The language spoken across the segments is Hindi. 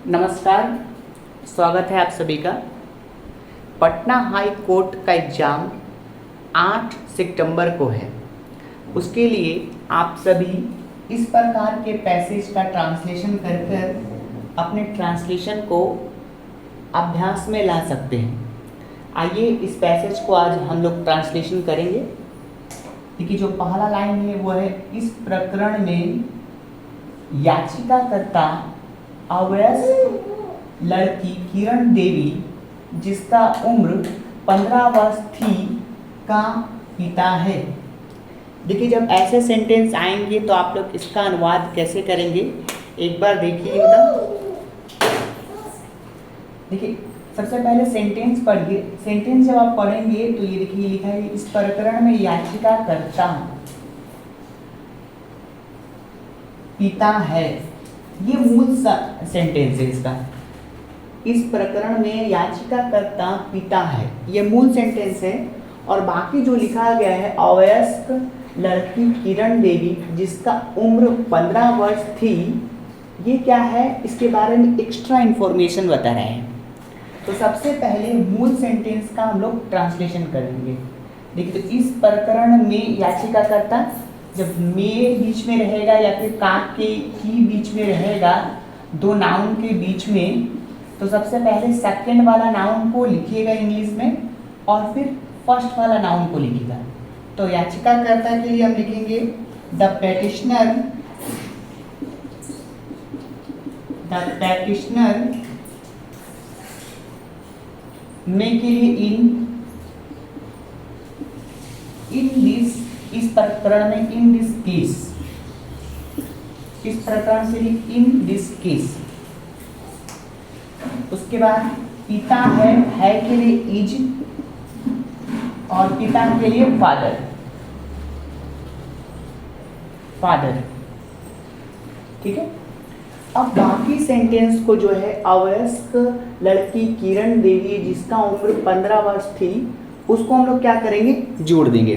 नमस्कार, स्वागत है आप सभी का। पटना हाई कोर्ट का एग्ज़ाम 8 सितंबर को है। उसके लिए आप सभी इस प्रकार के पैसेज का ट्रांसलेशन कर कर अपने ट्रांसलेशन को अभ्यास में ला सकते हैं। आइए इस पैसेज को आज हम लोग ट्रांसलेशन करेंगे। देखिए, जो पहला लाइन है वो है, इस प्रकरण में याचिकाकर्ता अवयस्क लड़की किरण देवी, जिसका उम्र 15 वर्ष थी, का पिता है। देखिए, जब ऐसे सेंटेंस आएंगे तो आप लोग इसका अनुवाद कैसे करेंगे, एक बार देखिए इनका। देखिए, सबसे पहले सेंटेंस पढ़िए। सेंटेंस जब आप पढ़ेंगे तो ये देखिए लिखा है, इस प्रकरण में याचिकाकर्ता पिता है। ये मूल सेंटेंस है इसका। इस प्रकरण में याचिकाकर्ता पिता है, ये मूल सेंटेंस है। और बाकी जो लिखा गया है, अवयस्क लड़की किरण देवी, जिसका उम्र 15 वर्ष थी, ये क्या है, इसके बारे में एक्स्ट्रा इंफॉर्मेशन बता रहे हैं। तो सबसे पहले मूल सेंटेंस का हम लोग ट्रांसलेशन करेंगे। देखिए, तो इस प्रकरण में याचिकाकर्ता, जब में बीच में रहेगा या फिर का के की बीच में रहेगा, दो नाउन के बीच में, तो सबसे पहले सेकंड वाला नाउन को लिखिएगा इंग्लिश में और फिर फर्स्ट वाला नाउन को लिखिएगा। तो याचिकाकर्ता के लिए हम लिखेंगे द पेटिशनर, में के लिए इन दिस, इस प्रकरण में इन दिस केस, इस प्रकरण से इन दिस केस। उसके बाद पिता है के लिए इज, और पिता के लिए फादर। ठीक है। अब बाकी सेंटेंस को जो है, अवयस्क लड़की किरण देवी, जिसका उम्र 15 वर्ष थी, उसको हम लोग क्या करेंगे, जोड़ देंगे।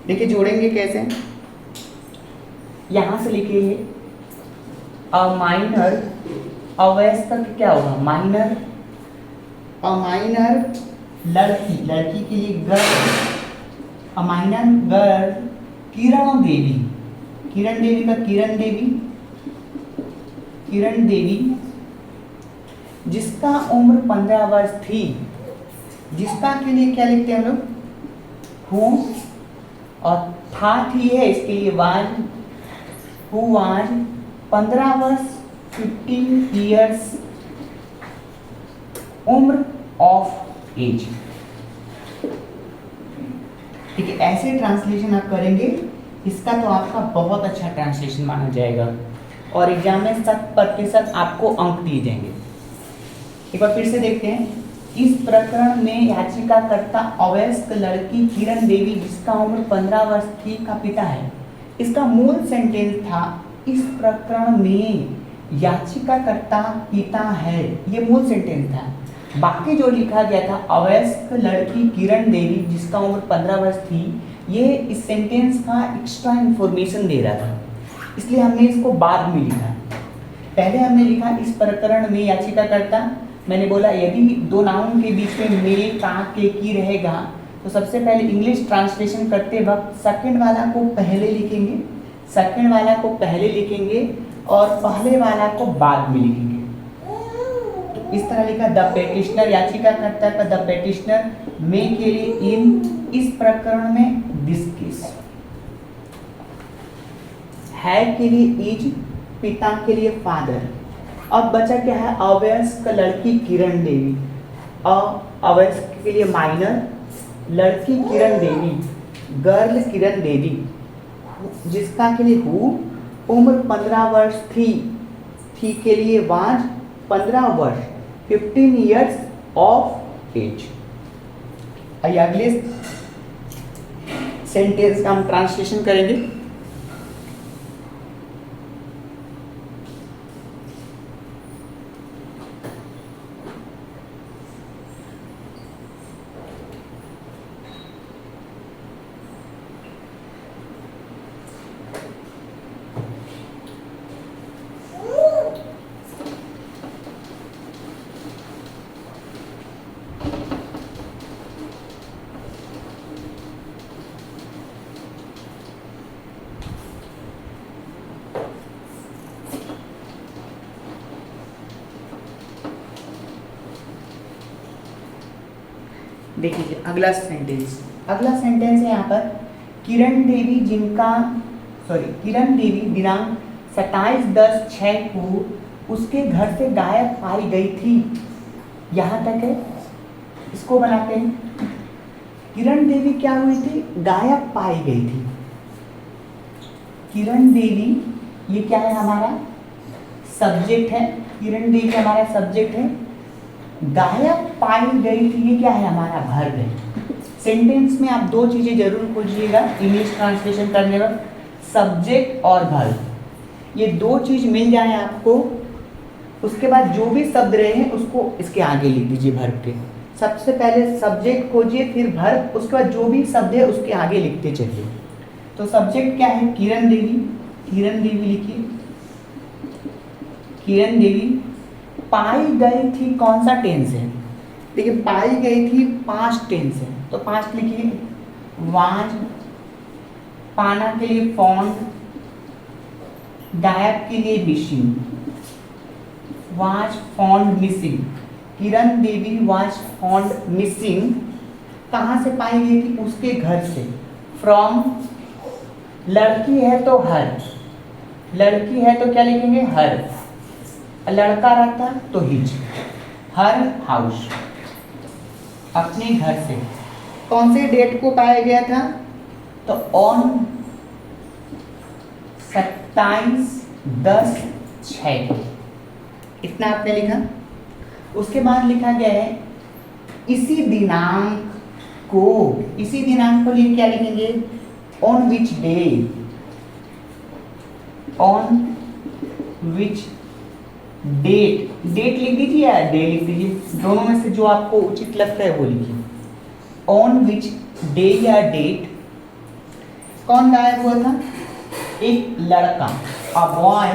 देखिए, जोड़ेंगे कैसे, यहां से लिखेंगे अ माइनर, अवयस्क क्या होगा, माइनर, अ माइनर लड़की, लड़की के लिए girl, a minor girl Kiran Devi, Kiran Devi का किरण देवी, जिसका उम्र 15 वर्ष थी। जिसका के लिए क्या लिखते हैं हम लोग, हु, और था थी है, इसके लिए वाज, हु वाज 15 वर्ष 15 ईयर्स उम्र ऑफ एज। ठीक है, ऐसे ट्रांसलेशन आप करेंगे, इसका तो आपका बहुत अच्छा ट्रांसलेशन माना जाएगा और एग्जाम में 100% आपको अंक दिए जाएंगे। एक बार फिर से देखते हैं। इस प्रकरण में याचिकाकर्ता अवयस्क लड़की किरण देवी, जिसका उम्र 15 वर्ष थी, का पिता है। इसका मूल सेंटेंस था, इस प्रकरण में याचिकाकर्ता पिता है, ये मूल सेंटेंस था। बाकी जो लिखा गया था, अवयस्क लड़की किरण देवी, जिसका उम्र 15 वर्ष थी, ये इस सेंटेंस का एक्स्ट्रा इंफॉर्मेशन दे रहा था, इसलिए हमने इसको बाद में लिखा। पहले हमने लिखा इस प्रकरण में याचिकाकर्ता, मैंने बोला यदि दो नाउन के बीच में का के की रहेगा तो सबसे पहले इंग्लिश ट्रांसलेशन करते वक्त सेकंड वाला को पहले लिखेंगे, और पहले वाला को बाद में लिखेंगे। तो इस तरह लिखा, द पेटिशनर, याचिकाकर्ता का द पेटिशनर, में के लिए इन, इस प्रकरण में दिस केस, है के लिए इज, पिता के लिए फादर। अब बचा क्या है, अवयस्क लड़की किरण देवी, अवयस्क के लिए माइनर, लड़की किरण देवी, गर्ल किरण देवी, जिसका के लिए हु, उम्र 15 वर्ष थी के लिए वाज 15 वर्ष, 15 ईयर्स ऑफ एज। आइए अगले सेंटेंस का हम ट्रांसलेशन करेंगे। देखिए अगला सेंटेंस, अगला सेंटेंस है यहाँ पर, किरण देवी किरण देवी दिनांक 27/10/6 को उसके घर से गायब पाई गई थी। यहाँ तक है, इसको बनाते हैं। किरण देवी क्या हुई थी, गायब पाई गई थी। किरण देवी ये क्या है, हमारा सब्जेक्ट है, किरण देवी हमारा सब्जेक्ट है, गायब पाई गई थी ये क्या है, हमारा वर्ब है। सेंटेंस में आप दो चीजें जरूर खोजिएगा इंग्लिश ट्रांसलेशन करने वक्त, सब्जेक्ट और वर्ब। ये दो चीज मिल जाए आपको, उसके बाद जो भी शब्द रहे हैं उसको इसके आगे लिख दीजिए वर्ब के। सबसे पहले सब्जेक्ट खोजिए, फिर वर्ब, उसके बाद जो भी शब्द है उसके आगे लिखते चलिए। तो सब्जेक्ट क्या है, किरण देवी, किरण देवी लिखिए। किरण देवी पाई गई थी, कौन सा टेंस है, देखिए पाई गई थी पास्ट टेंस है, तो पास्ट लिखिए, वाज, पाना के लिए फाउंड, गायब के लिए missing, was found missing. Kiran Devi was found missing, कहाँ से पाई गई थी, उसके घर से, फ्रॉम, लड़की है तो हर, लड़की है तो क्या लिखेंगे, हर, लड़का रहता तो हिज, हर हाउस, अपने घर से। कौन से डेट को पाया गया था, तो ऑन 27/10/6, इतना आपने लिखा। उसके बाद लिखा गया है इसी दिनांक को, इसी दिनांक को लिए क्या लिखेंगे, on which day, on which date, date लिख दीजिए या डे लिख दीजिए, दोनों में से जो आपको उचित लगता है वो लिखिए। ऑन विच डे या डेट कौन गायब हुआ था, एक लड़का, अ बॉय,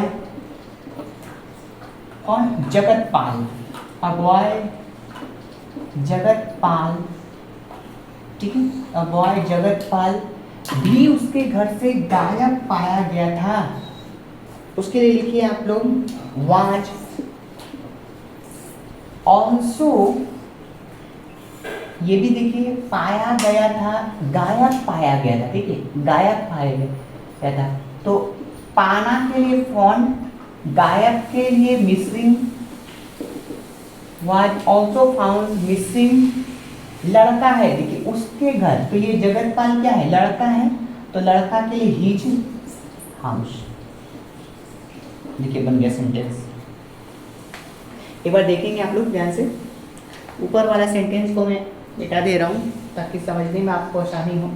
कौन, जगतपाल, अ बॉय जगतपाल, ठीक है, अ बॉय जगतपाल भी उसके घर से गायब पाया गया था। उसके लिए लिखिए आप लोग वाज ऑल्सो, ये भी देखिए पाया गया था, गायब पाया गया था, ठीक है, गायब पाया गया था, तो पाना के लिए फाउंड, गायब के लिए missing, was also found missing, लड़का है देखिए उसके घर, तो ये जगतपाल क्या है, लड़का है, तो लड़का के लिए हिज हाउस। देखिए बन गया सेंटेंस। एक बार देखेंगे आप लोग ध्यान से, ऊपर वाला सेंटेंस को मैं मिटा दे रहा हूँ ताकि समझने में आपको आसानी हो।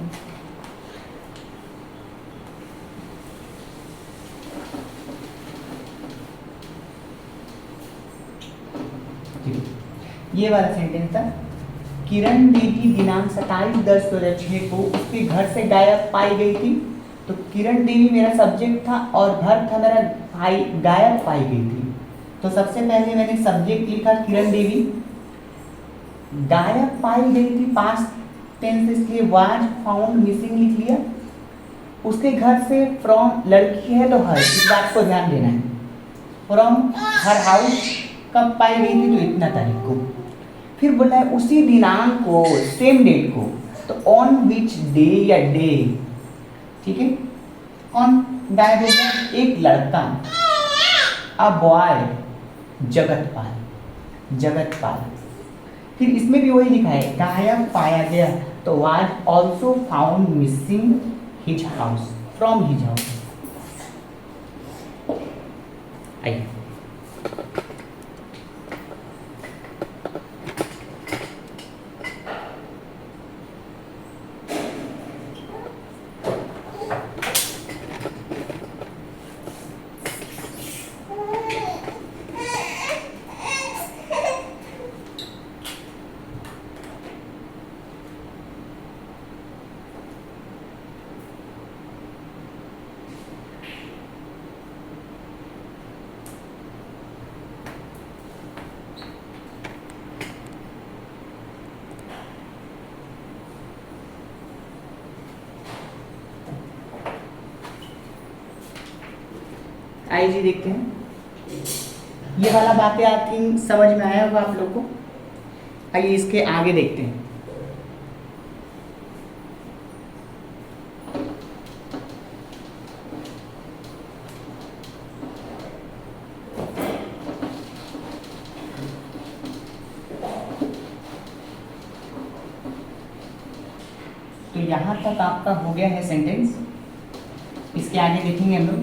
ये वाला सेंटेंस था, किरण देवी दिनांक 27/10/2006 को उसके घर से गायब पाई गई थी। तो किरण देवी मेरा सब्जेक्ट था और वर्ब था मेरा गायब पाई गई थी। तो सबसे पहले मैंने सब्जेक्ट लिखा किरण देवी, गायब पाई गई थी पास्ट टेंस, इसलिए वाज फाउंड मिसिंग लिख लिया। उसके घर से फ्रॉम, लड़की है तो हर, इस बात को ध्यान देना है, फ्रॉम हर हाउस कब पाई गई थी, तो इतना तारीख को। फिर बोला है उसी दिनांक को, सेम डेट को, तो ऑन विच डे या डे, ठीक है, कौन गायब हो गया, एक लड़का, अ बॉय जगतपाल, जगतपाल। फिर इसमें भी वही लिखा है गायब पाया गया, तो was also found missing his house, from his house. आइए आइए जी देखते हैं, ये वाला बातें आपकी समझ में आया होगा आप लोग को। आइए इसके आगे देखते हैं। यहाँ तक आपका हो गया है सेंटेंस। इसके आगे देखेंगे हम लोग।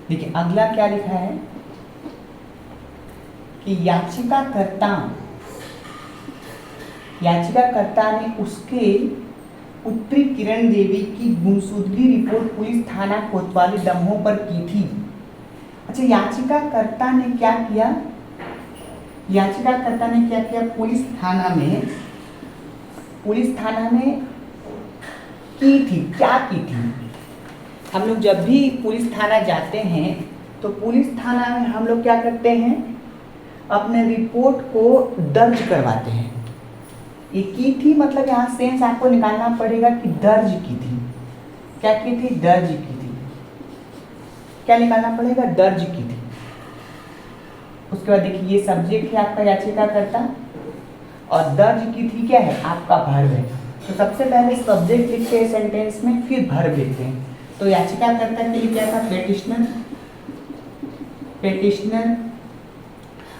देखिए अगला क्या लिखा है कि याचिकाकर्ता ने उसके पुत्री किरण देवी की गुमशुदगी रिपोर्ट पुलिस थाना कोतवाली दमोह पर की थी। अच्छा, याचिकाकर्ता ने क्या किया? पुलिस थाना में की थी। क्या की थी? हम लोग जब भी पुलिस थाना जाते हैं तो पुलिस थाना में हम लोग क्या करते हैं? अपने रिपोर्ट को दर्ज करवाते हैं। ये की थी मतलब यहाँ सेंस आपको निकालना पड़ेगा कि दर्ज की थी। क्या की थी? दर्ज की थी। क्या निकालना पड़ेगा? दर्ज की थी। उसके बाद देखिए ये सब्जेक्ट है आपका याचिकाकर्ता और दर्ज की थी क्या है? आपका वर्ब है। तो सबसे पहले सब्जेक्ट लिखते हैं सेंटेंस में, फिर वर्ब लिखते हैं। तो याचिकाकर्ता के लिए क्या था? पेटिशनर।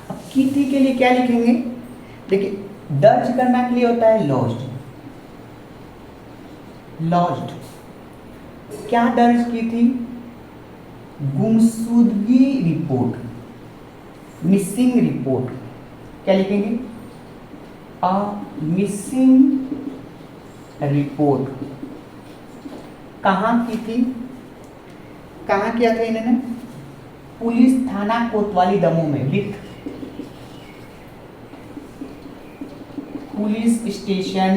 अब की थी के लिए क्या लिखेंगे? देखिए दर्ज करना के लिए होता है लॉज्ड। क्या दर्ज की थी? गुमशुदगी रिपोर्ट, मिसिंग रिपोर्ट। क्या लिखेंगे? A missing report. कहाँ की थी? कहाँ किया था इन्होंने? पुलिस थाना कोतवाली दमोह में, विथ पुलिस स्टेशन।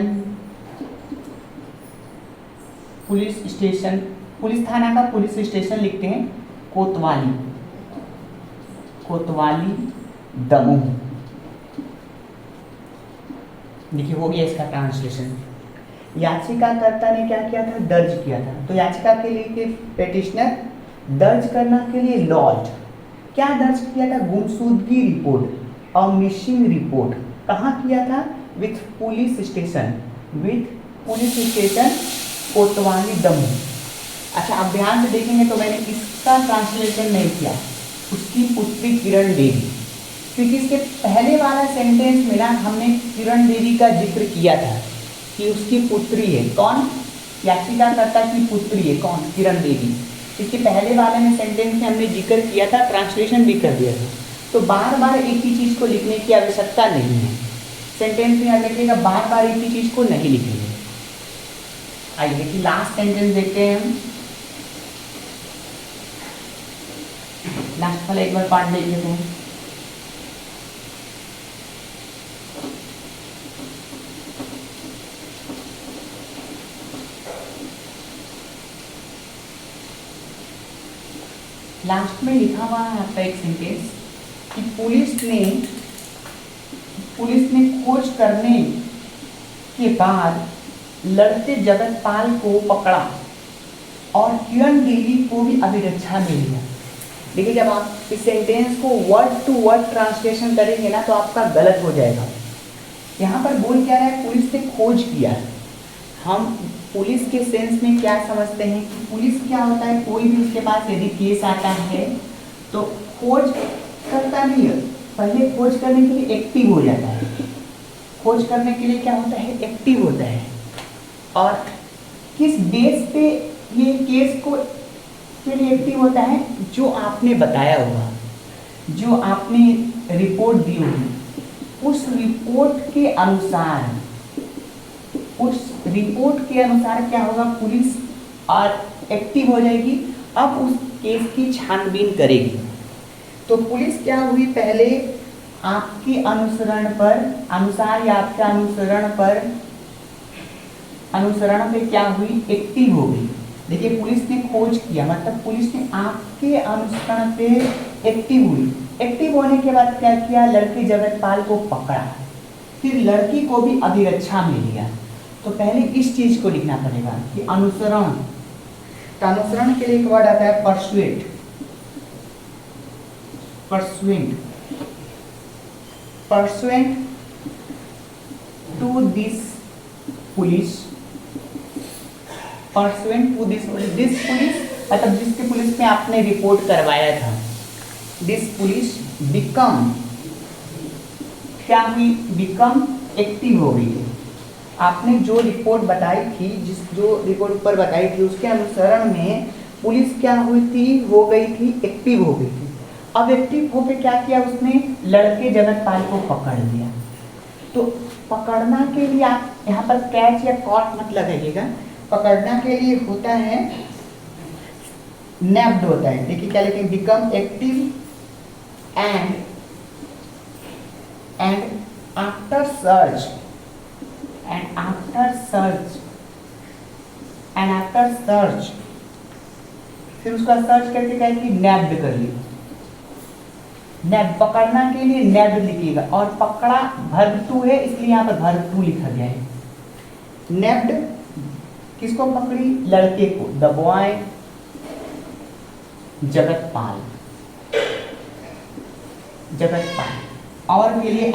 पुलिस थाना का पुलिस स्टेशन लिखते हैं कोतवाली दमोह। देखिए हो गया इसका ट्रांसलेशन। याचिकाकर्ता ने क्या किया था? दर्ज किया था। तो याचिका के लिए पेटिशनर, दर्ज करना के लिए लॉज्ड। क्या दर्ज किया था? गुमशुदगी रिपोर्ट और मिसिंग रिपोर्ट। कहाँ किया था? विथ पुलिस स्टेशन कोतवाली दमोह। अच्छा, आप ध्यान से देखेंगे तो मैंने इसका ट्रांसलेशन नहीं किया, उसकी पुत्री किरण देवी, क्योंकि इसके पहले वाला सेंटेंस में ना हमने किरण देवी का जिक्र किया था कि उसकी पुत्री है। कौन? याचिकाकर्ता की पुत्री है। कौन? किरण देवी। इसके पहले वाले में सेंटेंस में हमने जिक्र किया था, ट्रांसलेशन भी कर दिया था। तो बार बार एक ही चीज़ को लिखने की आवश्यकता नहीं है। सेंटेंस में याद रखिएगा, बार बार एक ही चीज़ को नहीं लिखेंगे। आइए देखिए लास्ट सेंटेंस देखते हैं हम। लास्ट वाला एक बार पार्ट देख लेते हैं। लास्ट में लिखा हुआ है आपका एक सेंटेंस कि पुलिस ने खोज करने के बाद लड़ते जगतपाल को पकड़ा और किरण देवी को भी अभिरक्षा मिल गया। देखिए जब आप इस सेंटेंस को वर्ड टू वर्ड ट्रांसलेशन करेंगे ना तो आपका गलत हो जाएगा। यहाँ पर बोल क्या रहा है? पुलिस ने खोज किया। हम पुलिस के सेंस में क्या समझते हैं कि पुलिस क्या होता है? कोई भी उसके पास यदि केस आता है तो खोज करता नहीं है, पहले खोज करने के लिए एक्टिव हो जाता है। खोज करने के लिए क्या होता है? एक्टिव होता है। और किस बेस पे ये केस को के लिए एक्टिव होता है? जो आपने बताया होगा, जो आपने रिपोर्ट दी होगी, उस रिपोर्ट के अनुसार क्या होगा? पुलिस और एक्टिव हो जाएगी, अब उस केस की छानबीन करेगी। तो पुलिस क्या हुई? पहले आपके अनुसरण पे क्या हुई? एक्टिव हो गई। देखिए पुलिस ने खोज किया मतलब पुलिस ने आपके अनुसरण पे एक्टिव हुई। एक्टिव होने के बाद क्या किया? लड़के जगतपाल को पकड़ा, फिर लड़की को भी अभिरक्षा में लिया। तो पहले इस चीज को लिखना पड़ेगा कि अनुसरण। तो अनुसरण के लिए एक वर्ड आता है परसुएट। टू दिस पुलिस मतलब जिसके पुलिस में आपने रिपोर्ट करवाया था। दिस पुलिस बिकम क्या हुई, बिकम एक्टिव हो गई थी। आपने जो रिपोर्ट बताई थी, जो रिपोर्ट ऊपर बताई थी, उसके अनुसरण में पुलिस क्या हुई थी, हो गई थी, एक्टिव हो गई थी। अब एक्टिव होके क्या किया उसने, लड़के जगतपाल को पकड़ लिया। तो पकड़ना के लिए आप यहाँ पर कैच या कॉट मत लगाइएगा, पकड़ना के लिए होता है नैप्ड होता है। देखिए क्या लिखेंगे, become active and after search फिर उसका सर्च करके क्या कि नैप्ड कर लिया। नैप पकड़ना के लिए नैप्ड लिखिएगा, और पकड़ा वर्ब टू है इसलिए यहाँ पर वर्ब टू लिखा गया है। नैप्ड किसको पकड़ी, लड़के को, द बॉय जगतपाल, और के लिए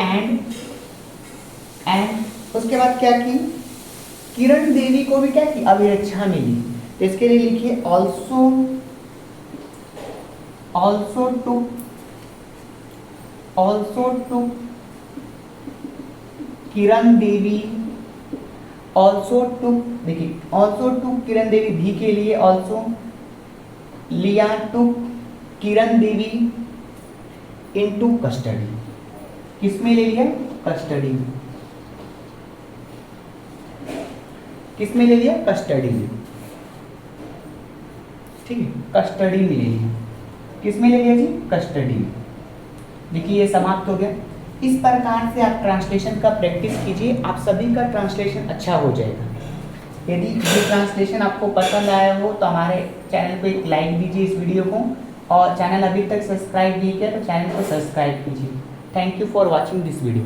एंड उसके बाद क्या की, किरण देवी को भी क्या की, अभिरक्षा मिली। तो इसके लिए लिखिए ऑल्सो टू किरण देवी, देखिए ऑल्सो टू किरण देवी भी के लिए ऑल्सो लिया to Kiran Devi into custody. किसमें ले लिया, कस्टडी में। किसमें ले लिया, कस्टडी में, ठीक है, कस्टडी में ले लिया। किसमें ले लिया जी, कस्टडी में। देखिए ये समाप्त हो गया। इस प्रकार से आप ट्रांसलेशन का प्रैक्टिस कीजिए, आप सभी का ट्रांसलेशन अच्छा हो जाएगा। यदि ये ट्रांसलेशन आपको पसंद आया हो तो हमारे चैनल को एक लाइक दीजिए इस वीडियो को, और चैनल अभी तक सब्सक्राइब नहीं किया तो चैनल को सब्सक्राइब कीजिए। Thank you for watching this video.